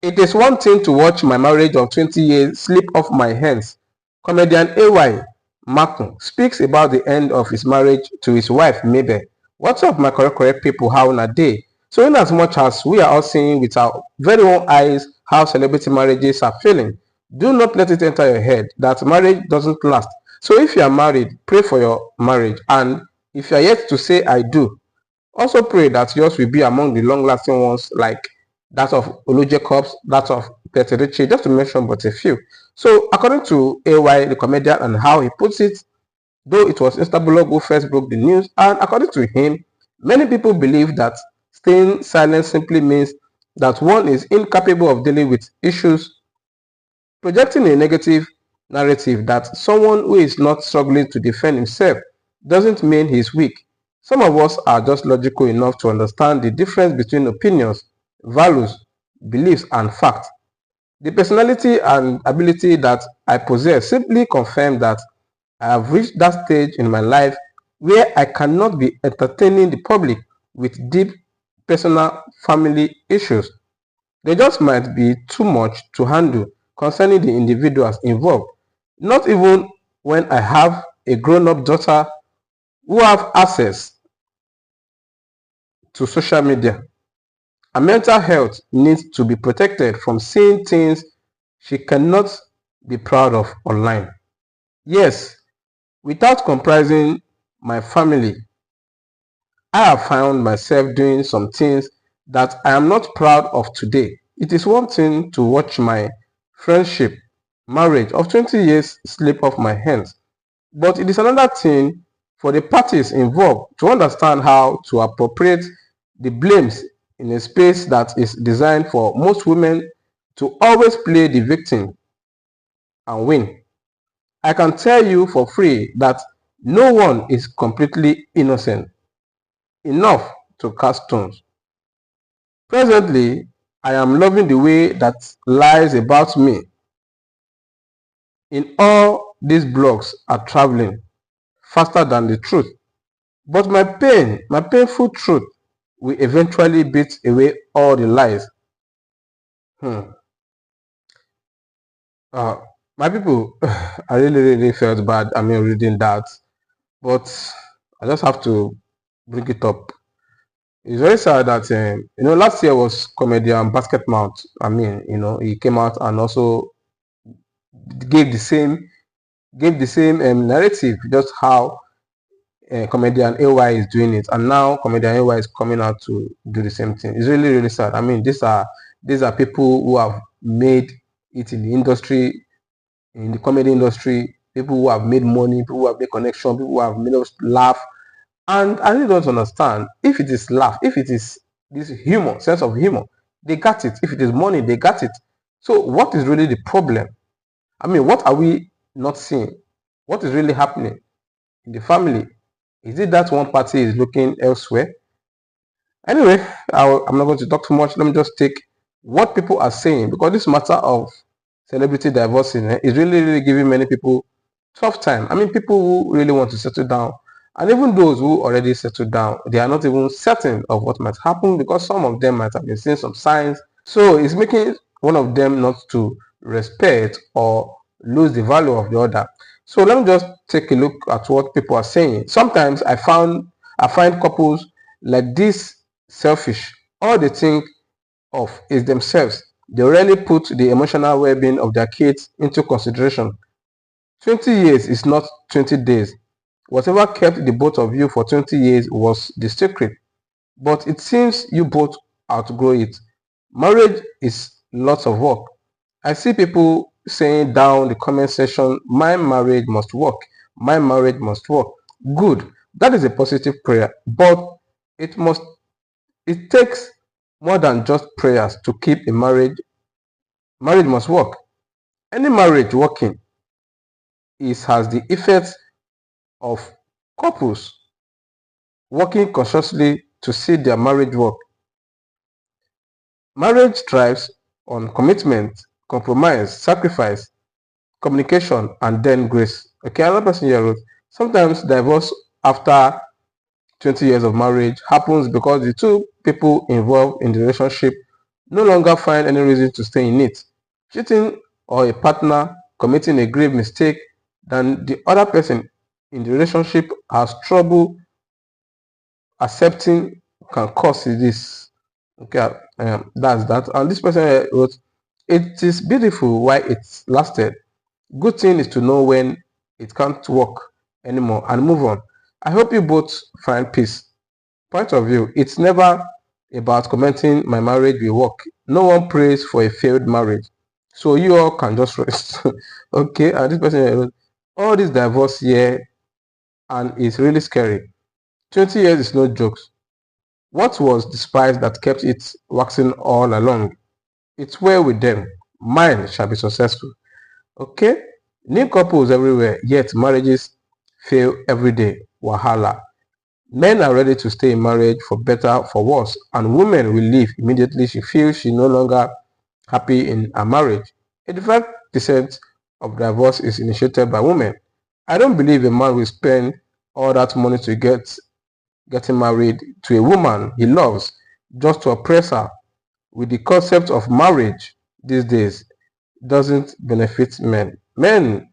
It is one thing to watch my marriage of 20 years slip off my hands. Comedian AY Makun speaks about the end of his marriage to his wife Mabel. What's up, my correct people? How na day? So in as much as we are all seeing with our very own eyes how celebrity marriages are failing, do not let it enter your head that marriage doesn't last. So if you are married, pray for your marriage, and if you are yet to say I do, also pray that yours will be among the long-lasting ones, like that of Olu Jacobs, that of Peter Ritchie, just to mention but a few. So according to AY, the comedian, and how he puts it, though it was Instablog who first broke the news, and according to him, many people believe that staying silent simply means that one is incapable of dealing with issues, projecting a negative narrative that someone who is not struggling to defend himself doesn't mean he's weak. Some of us are just logical enough to understand the difference between opinions, values, beliefs, and facts. The personality and ability that I possess simply confirm that I have reached that stage in my life where I cannot be entertaining the public with deep personal family issues. They just might be too much to handle concerning the individuals involved, not even when I have a grown-up daughter who have access to social media. Her mental health needs to be protected from seeing things she cannot be proud of online. Yes, without comprising my family, I have found myself doing some things that I am not proud of today. It is one thing to watch my friendship, marriage of 20 years slip off my hands, but it is another thing for the parties involved to understand how to appropriate the blames in a space that is designed for most women to always play the victim and win. I can tell you for free that no one is completely innocent enough to cast stones. Presently, I am loving the way that lies about me in all these blogs are traveling faster than the truth. But my painful truth, will eventually beat away all the lies. Hmm. Uh, my people, I really felt bad. I mean, reading that, but I just have to bring it up. It's very sad that last year was comedian Basket Mount. I mean, he came out and also gave the same narrative, just how comedian AY is doing it, and now comedian AY is coming out to do the same thing. It's really sad. I mean, these are people who have made it in the industry, in the comedy industry, people who have made money, people who have made connection, people who have made us laugh. And I really don't understand, if it is laugh, if it is this humor, sense of humor, they got it. If it is money, they got it. So what is really the problem? I mean, what are we not seeing? What is really happening in the family? Is it that one party is looking elsewhere? Anyway, I'm not going to talk too much. Let me just take what people are saying, because this matter of celebrity divorcing is really giving many people tough time. I mean, people who really want to settle down, and even those who already settled down, they are not even certain of what might happen, because some of them might have been seeing some signs. So it's making one of them not to respect or lose the value of the other. So let me just take a look at what people are saying. Sometimes I find couples like this selfish. All they think of is themselves. They rarely put the emotional well-being of their kids into consideration. 20 years is not 20 days. Whatever kept the both of you for 20 years was the secret. But it seems you both outgrow it. Marriage is lots of work. I see people saying down the comment section, my marriage must work. My marriage must work. Good. That is a positive prayer. But it takes more than just prayers to keep a marriage. Marriage must work. Any marriage working has the effect of couples working consciously to see their marriage work. Marriage thrives on commitment, compromise, sacrifice, communication, and then grace. Okay, another person here wrote, sometimes divorce after 20 years of marriage happens because the two people involved in the relationship no longer find any reason to stay in it. Cheating or a partner committing a grave mistake than the other person in the relationship has trouble accepting can cause this. Okay, that's that. And this person wrote, it is beautiful why it lasted. Good thing is to know when it can't work anymore and move on. I hope you both find peace. Point of view, it's never about commenting my marriage will work. No one prays for a failed marriage. So you all can just rest. Okay, and this person wrote, all this divorce here and it's really scary. 20 years is no jokes. What was the spice that kept it waxing all along? It's well with them. Mine shall be successful. Okay? New couples everywhere, yet marriages fail every day. Wahala. Men are ready to stay in marriage for better, for worse, and women will leave immediately she feels she no longer happy in a marriage. 85% of divorce is initiated by women. I don't believe a man will spend all that money to getting married to a woman he loves just to oppress her. With the concept of marriage these days doesn't benefit men. Men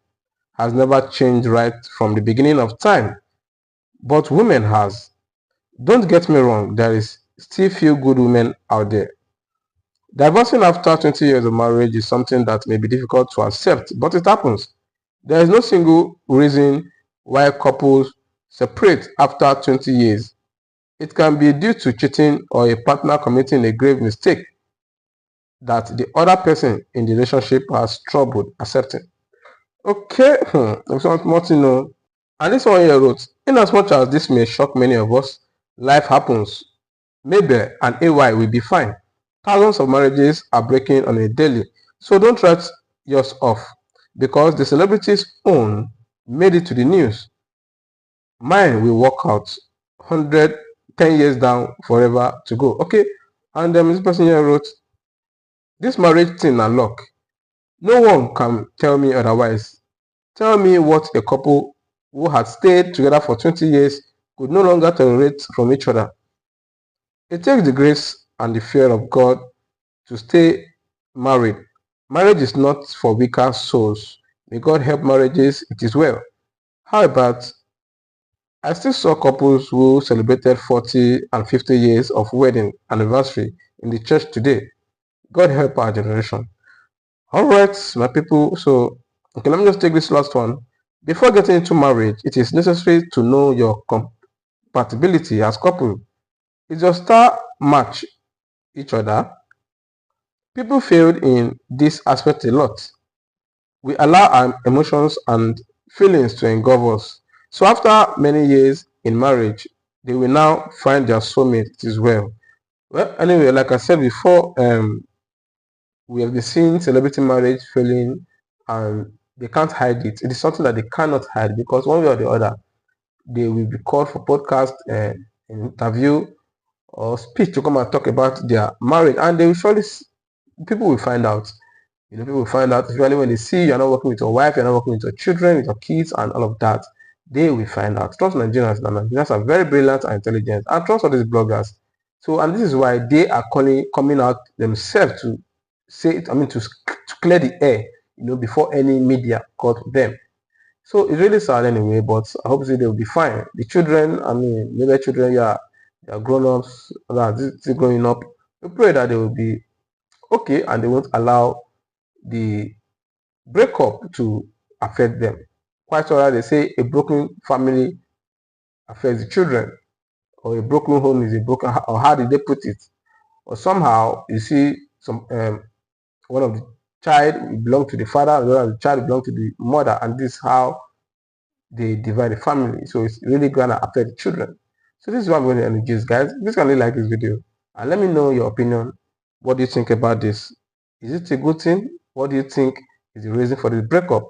has never changed right from the beginning of time, but women has. Don't get me wrong, there is still few good women out there. Divorcing after 20 years of marriage is something that may be difficult to accept, but it happens. There is no single reason why couples separate after 20 years. It can be due to cheating or a partner committing a grave mistake that the other person in the relationship has trouble accepting. Okay, there's one more to know. And this one here wrote, in as much as this may shock many of us, life happens. Mabel and AY will be fine. Thousands of marriages are breaking on a daily. So don't write yours off because the celebrities' own made it to the news. Mine will work out 110 years down forever to go. Okay, and this person here wrote, this marriage thing and luck. No one can tell me otherwise. Tell me what a couple who had stayed together for 20 years could no longer tolerate from each other. It takes the grace and the fear of God to stay married. Marriage is not for weaker souls. May God help marriages, it is well. How about, I still saw couples who celebrated 40 and 50 years of wedding anniversary in the church today. God help our generation. Alright, my people, so, okay, let me just take this last one. Before getting into marriage, it is necessary to know your compatibility as couple. Is your star match each other? People failed in this aspect a lot. We allow our emotions and feelings to engulf us. So after many years in marriage, they will now find their soulmate as well. Well, anyway, like I said before, we have been seeing celebrity marriage failing and they can't hide it. It is something that they cannot hide because one way or the other, they will be called for podcast, interview, or speech to come and talk about their marriage, and they will surely people will find out. People will find out, especially when they see you're not working with your wife, you're not working with your children, with your kids, and all of that. They will find out. Trust Nigerians. Nigerians are very brilliant and intelligent, and trust all these bloggers. So, and this is why they are coming out themselves to say it. I mean, to clear the air, before any media caught them. So it's really sad anyway, but I hope they will be fine. The children, I mean, maybe children, yeah, they are grown-ups, still growing up. We pray that they will be okay and they won't allow the breakup to affect them. Quite all right, they say a broken family affects the children, or a broken home is a broken, or how did they put it? Or somehow you see some one of the child belong to the father, the other child belong to the mother, and this is how they divide the family. So it's really gonna affect the children. So this is what I'm going to introduce, guys. Please can you like this video and let me know your opinion. What do you think about this? Is it a good thing? What do you think is the reason for this breakup?